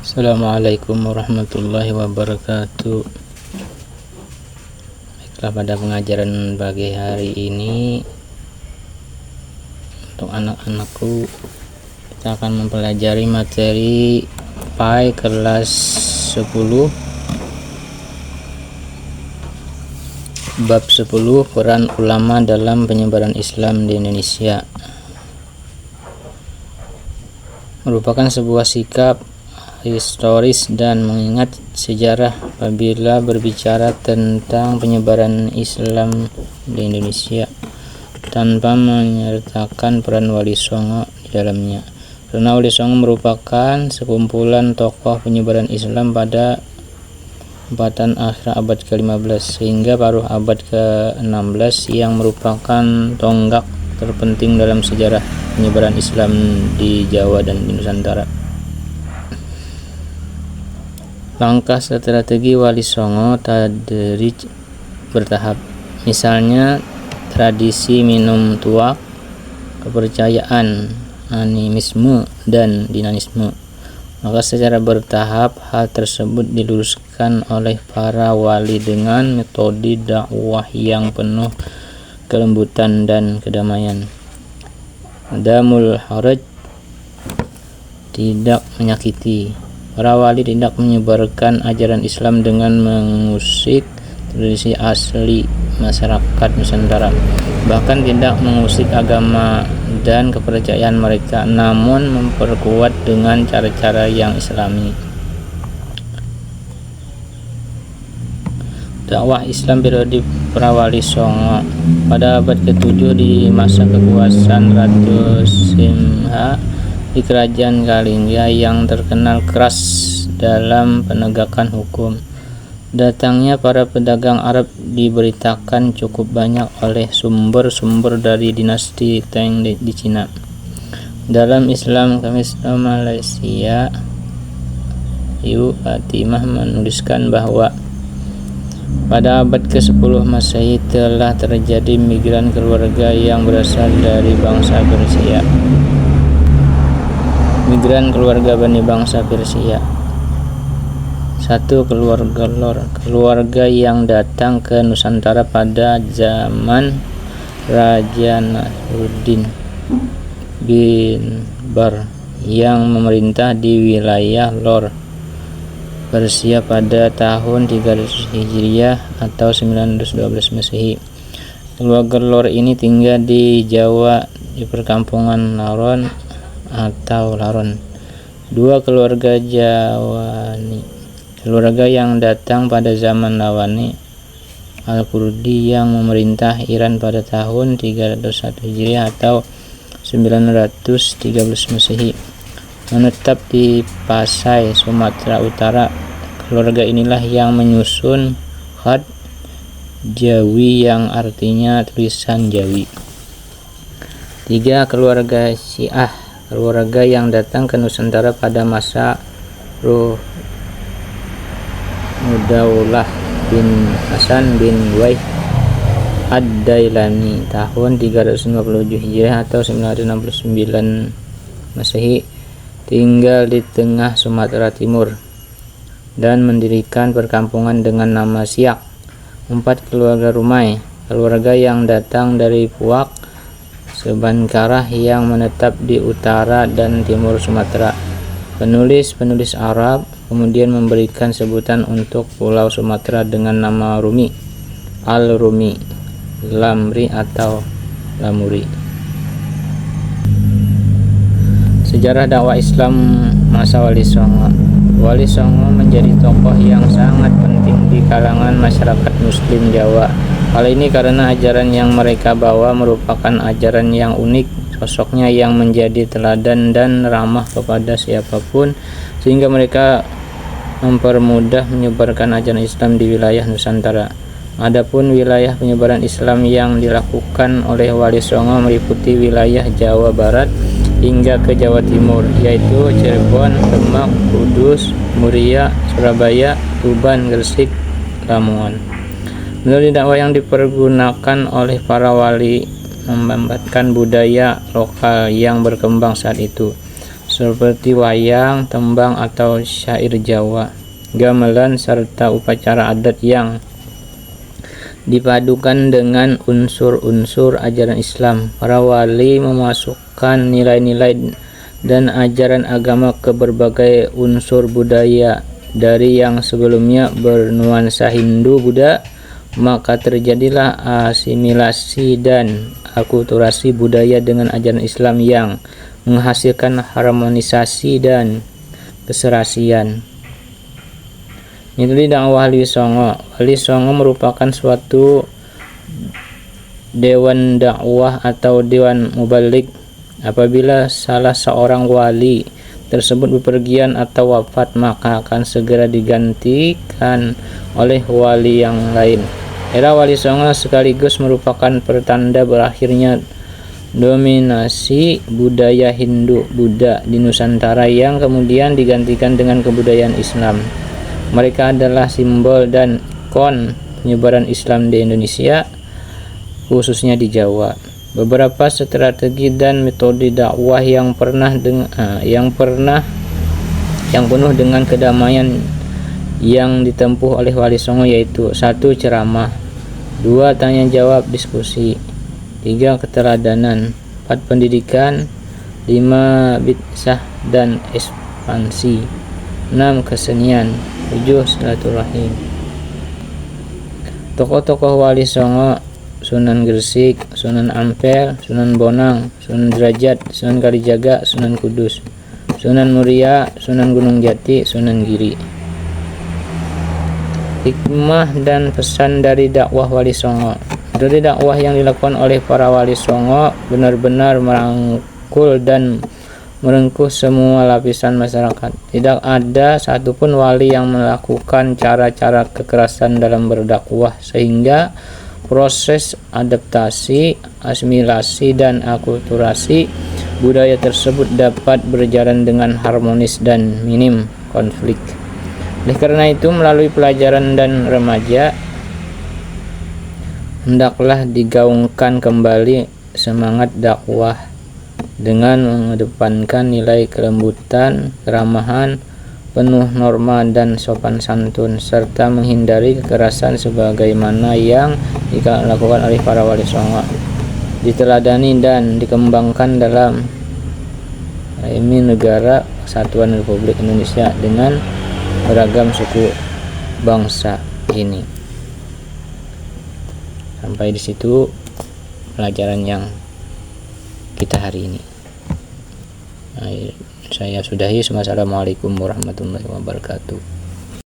Assalamualaikum warahmatullahi wabarakatuh. Baiklah, pada pengajaran pagi hari ini untuk anak-anakku kita akan mempelajari materi PAI kelas 10 bab 10 peran ulama dalam penyebaran Islam di Indonesia. Merupakan sebuah sikap historis dan mengingat sejarah apabila berbicara tentang penyebaran Islam di Indonesia tanpa menyertakan peran Wali Songo di dalamnya, karena Wali Songo merupakan sekumpulan tokoh penyebaran Islam pada empatan akhir abad ke-15 sehingga paruh abad ke-16 yang merupakan tonggak terpenting dalam sejarah penyebaran Islam di Jawa dan di Nusantara. Langkah strategi Wali Songo tadrij bertahap, misalnya tradisi minum tuak, kepercayaan animisme dan dinamisme. Maka secara bertahap hal tersebut diluruskan oleh para wali dengan metode dakwah yang penuh kelembutan dan kedamaian. Damul haraj, tidak menyakiti. Para wali tidak menyebarkan ajaran Islam dengan mengusik tradisi asli masyarakat Nusantara, bahkan tidak mengusik agama dan kepercayaan mereka, namun memperkuat dengan cara-cara yang Islami. Dakwah Islam periode para Wali Songo pada abad ke-7 di masa kekuasaan Ratu Simha di Kerajaan Kalingga yang terkenal keras dalam penegakan hukum. Datangnya para pedagang Arab diberitakan cukup banyak oleh sumber-sumber dari dinasti Tang di Cina. Dalam Islam Malaysia, Ibu Fatimah menuliskan bahwa pada abad ke-10 Masehi telah terjadi migran keluarga yang berasal dari bangsa Persia. Migran keluarga Bani bangsa Persia. Satu, keluarga Lor, keluarga yang datang ke Nusantara pada zaman Raja Nasruddin bin Bar yang memerintah di wilayah Lor, Persia pada tahun 300 Hijriah atau 912 Masehi. Keluarga Lor ini tinggal di Jawa di perkampungan Laron atau Laron. Dua, keluarga Jawani, keluarga yang datang pada zaman Lawani Al-Kurdi yang memerintah Iran pada tahun 301 Hijriah atau 913 Masehi, menetap di Pasai, Sumatera Utara. Keluarga inilah yang menyusun khat Jawi yang artinya tulisan Jawi. 3, keluarga Syiah, keluarga yang datang ke Nusantara pada masa Mudaulah bin Hasan bin Waih Ad-Dailami tahun 357 Hijriah atau 969 Masehi, tinggal di tengah Sumatera Timur dan mendirikan perkampungan dengan nama Siak. 4, keluarga Rumai, keluarga yang datang dari Puak, Sebankarah yang menetap di utara dan timur Sumatera. Penulis Arab kemudian memberikan sebutan untuk pulau Sumatera dengan nama Rumi, Al-Rumi, Lamri atau Lamuri. Sejarah dakwah Islam masa Wali Songo. Wali Songo menjadi tokoh yang sangat penting di kalangan masyarakat Muslim Jawa. Hal ini karena ajaran yang mereka bawa merupakan ajaran yang unik, sosoknya yang menjadi teladan dan ramah kepada siapapun, sehingga mereka mempermudah menyebarkan ajaran Islam di wilayah Nusantara. Adapun wilayah penyebaran Islam yang dilakukan oleh Wali Songo meliputi wilayah Jawa Barat hingga ke Jawa Timur, yaitu Cirebon, Demak, Kudus, Muria, Surabaya, Tuban, Gresik, Lamongan. Melalui dakwah yang dipergunakan oleh para wali memambatkan budaya lokal yang berkembang saat itu. seperti wayang, tembang atau syair Jawa, gamelan serta upacara adat yang dipadukan dengan unsur-unsur ajaran Islam. Para wali memasukkan nilai-nilai dan ajaran agama ke berbagai unsur budaya dari yang sebelumnya bernuansa Hindu-Buddha, maka terjadilah asimilasi dan akulturasi budaya dengan ajaran Islam yang menghasilkan harmonisasi dan keserasian. Metode dakwah Wali Songo. Wali Songo merupakan suatu dewan dakwah atau dewan mubalik. Apabila salah seorang wali tersebut bepergian atau wafat, maka akan segera digantikan oleh wali yang lain. Era Wali Songo sekaligus merupakan pertanda berakhirnya dominasi budaya Hindu-Buddha di Nusantara yang kemudian digantikan dengan kebudayaan Islam. Mereka adalah simbol dan ikon penyebaran Islam di Indonesia, khususnya di Jawa. Beberapa strategi dan metode dakwah yang penuh dengan kedamaian yang ditempuh oleh Wali Songo yaitu: 1. Ceramah, 2. Tanya jawab diskusi, 3. Keteladanan, 4. Pendidikan, 5. Bid'ah dan ekspansi, 6. Kesenian, 7. Silaturahim. Tokoh-tokoh Wali Songo: Sunan Gresik, Sunan Ampel, Sunan Bonang, Sunan Derajat, Sunan Kalijaga, Sunan Kudus, Sunan Muria, Sunan Gunung Jati, Sunan Giri. Hikmah dan pesan dari dakwah Wali Songo. Dari dakwah yang dilakukan oleh para Wali Songo benar-benar merangkul dan merengkuh semua lapisan masyarakat. Tidak ada satupun wali yang melakukan cara-cara kekerasan dalam berdakwah, sehingga proses adaptasi, asimilasi, dan akulturasi budaya tersebut dapat berjalan dengan harmonis dan minim konflik. Oleh karena itu, melalui pelajaran dan remaja, hendaklah digaungkan kembali semangat dakwah dengan mengedepankan nilai kelembutan, keramahan, penuh norma dan sopan santun, serta menghindari kekerasan sebagaimana yang dilakukan oleh para Wali Songo, diteladani dan dikembangkan dalam negara Kesatuan Republik Indonesia dengan beragam suku bangsa ini. Sampai di situ pelajaran yang kita hari ini. Saya sudahi. Wassalamualaikum warahmatullahi wabarakatuh.